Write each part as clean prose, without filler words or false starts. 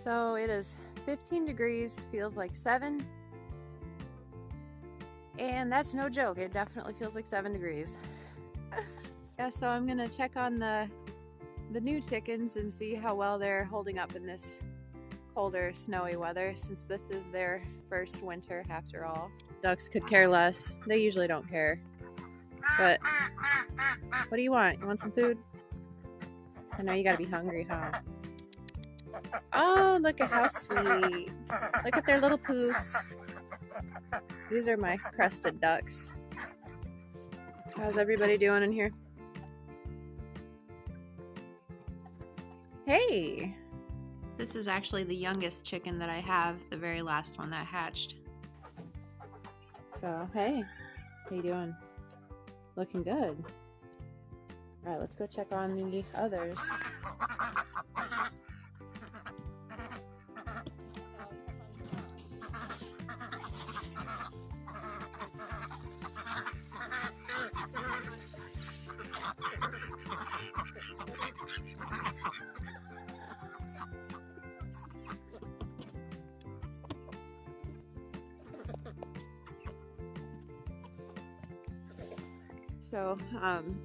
So it is 15 degrees, feels like 7. And that's no joke, it definitely feels like 7 degrees. Yeah, so I'm gonna check on the new chickens and see how well they're holding up in this colder, snowy weather, since this is their first winter after all. Ducks could care less. They usually don't care. But what do you want? You want some food? I know you gotta be hungry, huh? Oh, look at how sweet. Look at their little poofs. These are my crested ducks. How's everybody doing in here? Hey! This is actually the youngest chicken that I have, the very last one that hatched. So, hey, how you doing? Looking good. Alright, let's go check on the others. So I'm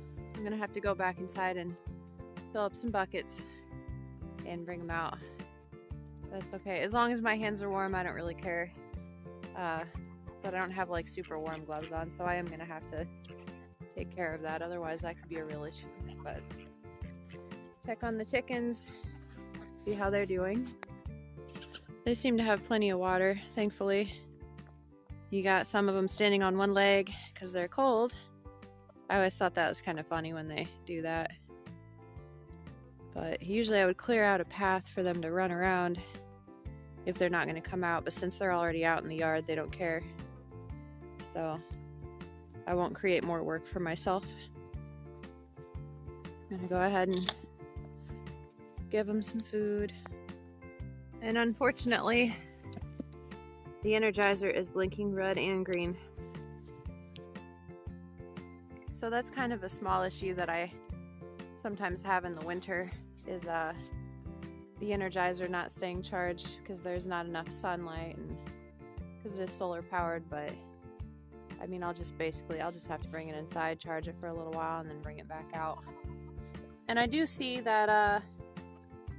gonna have to go back inside and fill up some buckets and bring them out. That's okay. As long as my hands are warm, I don't really care. But I don't have like super warm gloves on, so I am gonna have to take care of that. Otherwise, that could be a real issue. But check on the chickens, see how they're doing. They seem to have plenty of water, thankfully. You got some of them standing on one leg because they're cold. I always thought that was kind of funny when they do that. But usually I would clear out a path for them to run around if they're not going to come out. But since they're already out in the yard, they don't care. So I won't create more work for myself. I'm going to go ahead and give them some food. And unfortunately, the Energizer is blinking red and green. So that's kind of a small issue that I sometimes have in the winter, is the Energizer not staying charged because there's not enough sunlight and because it is solar powered. But I mean, I'll just have to bring it inside, charge it for a little while, and then bring it back out. And I do see that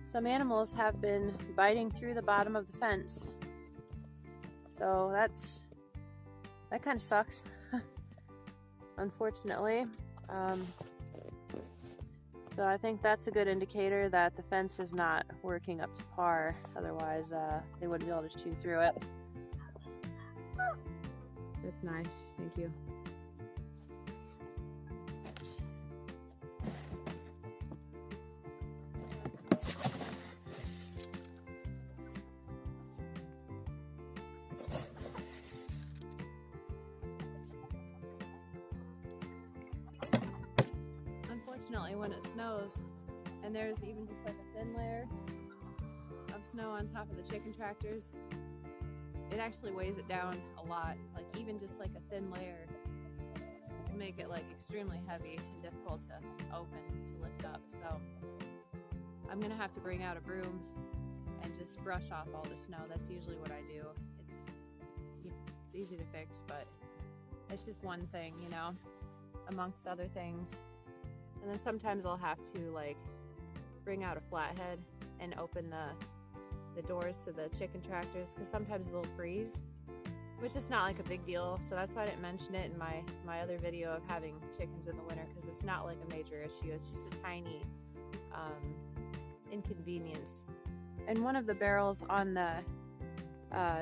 some animals have been biting through the bottom of the fence. So that kind of sucks. Unfortunately. So I think that's a good indicator that the fence is not working up to par. Otherwise, they wouldn't be able to chew through it. That's nice. Thank you. Unfortunately, when it snows, and there's even just like a thin layer of snow on top of the chicken tractors, it actually weighs it down a lot. Like even just like a thin layer will make it like extremely heavy and difficult to open, to lift up. So I'm gonna have to bring out a broom and just brush off all the snow. That's usually what I do. It's easy to fix, but it's just one thing, you know, amongst other things. And then sometimes I'll have to like bring out a flathead and open the doors to the chicken tractors, because sometimes they'll freeze, which is not like a big deal. So that's why I didn't mention it in my other video of having chickens in the winter, because it's not like a major issue. It's just a tiny inconvenience. And one of the barrels on the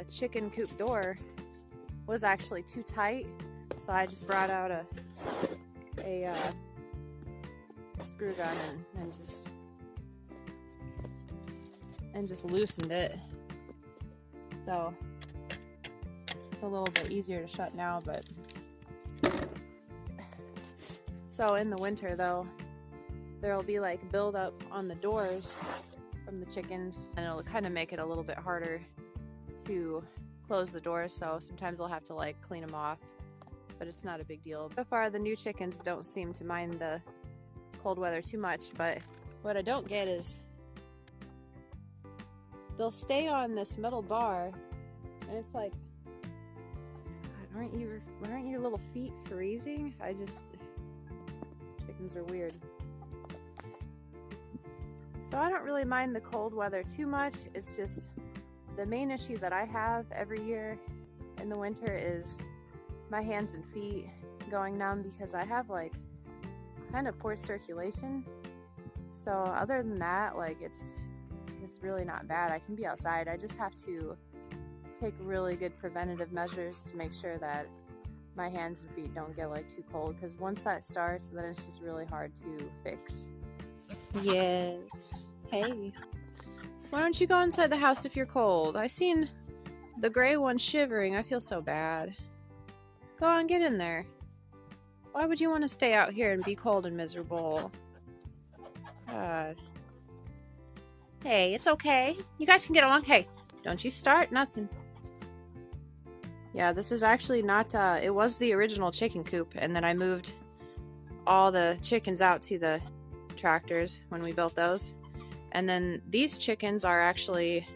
chicken coop door was actually too tight, so I just brought out a screw gun and just loosened it. So it's a little bit easier to shut now. But so in the winter though, there'll be like buildup on the doors from the chickens, and it'll kind of make it a little bit harder to close the doors. So sometimes I'll have to like clean them off, but it's not a big deal. So far the new chickens don't seem to mind the cold weather too much, but what I don't get is they'll stay on this metal bar, and it's like, God, aren't your little feet freezing? Chickens are weird. So I don't really mind the cold weather too much. It's just the main issue that I have every year in the winter is my hands and feet going numb because I have like kind of poor circulation. So other than that, like it's really not bad. I can be outside. I just have to take really good preventative measures to make sure that my hands and feet don't get like too cold, because once that starts, then it's just really hard to fix. Yes. Hey. Why don't you go inside the house if you're cold? I seen the gray one shivering. I feel so bad. Go on, get in there. Why would you want to stay out here and be cold and miserable? God. Hey, it's okay. You guys can get along. Hey, don't you start nothing. Yeah, this is actually not, it was the original chicken coop, and then I moved all the chickens out to the tractors when we built those. And then these chickens are actually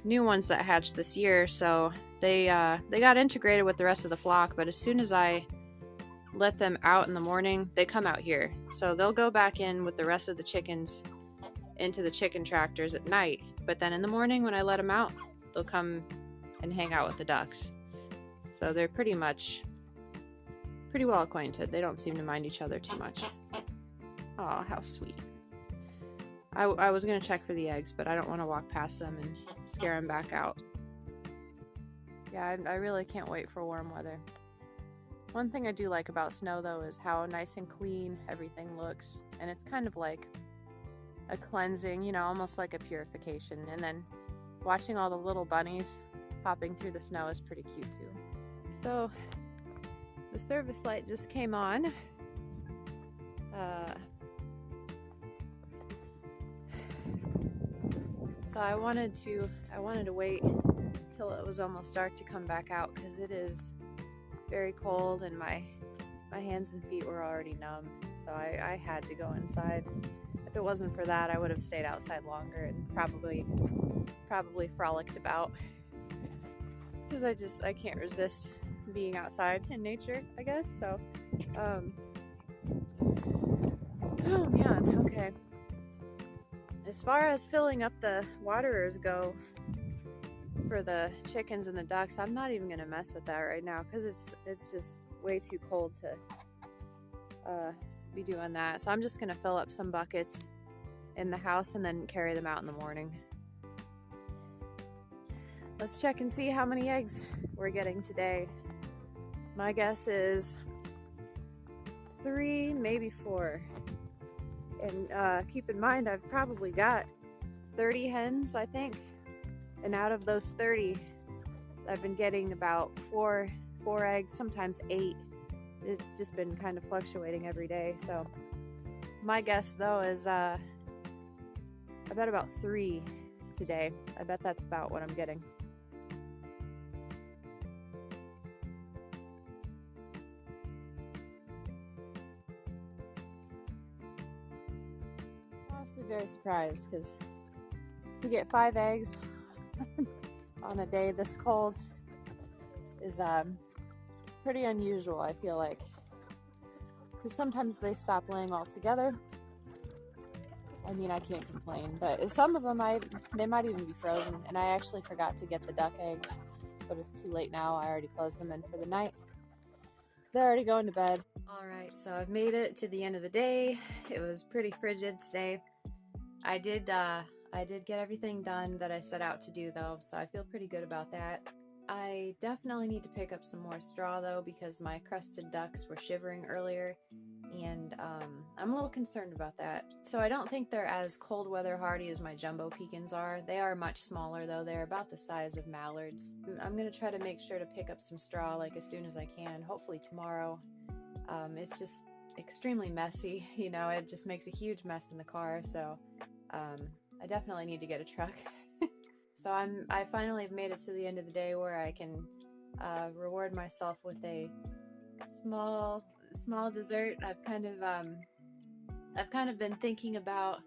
new ones that hatched this year, so they got integrated with the rest of the flock, but as soon as I let them out in the morning, they come out here. So they'll go back in with the rest of the chickens into the chicken tractors at night, but then in the morning when I let them out, they'll come and hang out with the ducks. So they're pretty well acquainted. They don't seem to mind each other too much. Oh, how sweet. I was gonna check for the eggs, but I don't want to walk past them and scare them back out. Yeah, I really can't wait for warm weather. One thing I do like about snow, though, is how nice and clean everything looks. And it's kind of like a cleansing, you know, almost like a purification. And then watching all the little bunnies hopping through the snow is pretty cute, too. So, the service light just came on. So I wanted to wait till it was almost dark to come back out, because it is very cold and my hands and feet were already numb, so I had to go inside. If it wasn't for that, I would have stayed outside longer and probably frolicked about, because I can't resist being outside in nature, I guess. So oh man, okay. As far as filling up the waterers go for the chickens and the ducks, I'm not even gonna mess with that right now, because it's just way too cold to be doing that. So I'm just gonna fill up some buckets in the house and then carry them out in the morning. Let's check and see how many eggs we're getting today. My guess is 3, maybe 4. And keep in mind, I've probably got 30 hens, I think. And out of those 30, I've been getting about 4 eggs, sometimes 8. It's just been kind of fluctuating every day. So my guess, though, is I bet about 3 today. I bet that's about what I'm getting. Honestly, very surprised, because to get 5 eggs on a day this cold is pretty unusual, I feel like, because sometimes they stop laying altogether. I mean, I can't complain, but some of them they might even be frozen, and I actually forgot to get the duck eggs, but it's too late now. I already closed them in for the night. They're already going to bed. Alright, so I've made it to the end of the day. It was pretty frigid today. I did get everything done that I set out to do, though, so I feel pretty good about that. I definitely need to pick up some more straw, though, because my crested ducks were shivering earlier, and I'm a little concerned about that. So I don't think they're as cold weather hardy as my jumbo pecans are. They are much smaller, though. They're about the size of mallards. I'm going to try to make sure to pick up some straw like as soon as I can, hopefully tomorrow. It's just extremely messy, you know, it just makes a huge mess in the car, so I definitely need to get a truck. So I finally have made it to the end of the day where I can reward myself with a small dessert. I've kind of been thinking about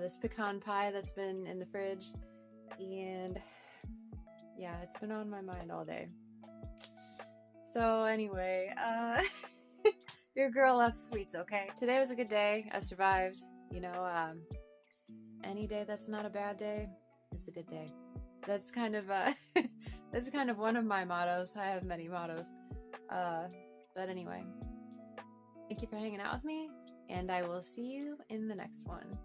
this pecan pie that's been in the fridge, And yeah, it's been on my mind all day. So anyway, your girl loves sweets, okay? Today was a good day. I survived. You know, any day that's not a bad day is a good day. That's kind of that's kind of one of my mottos. I have many mottos. But anyway, thank you for hanging out with me, and I will see you in the next one.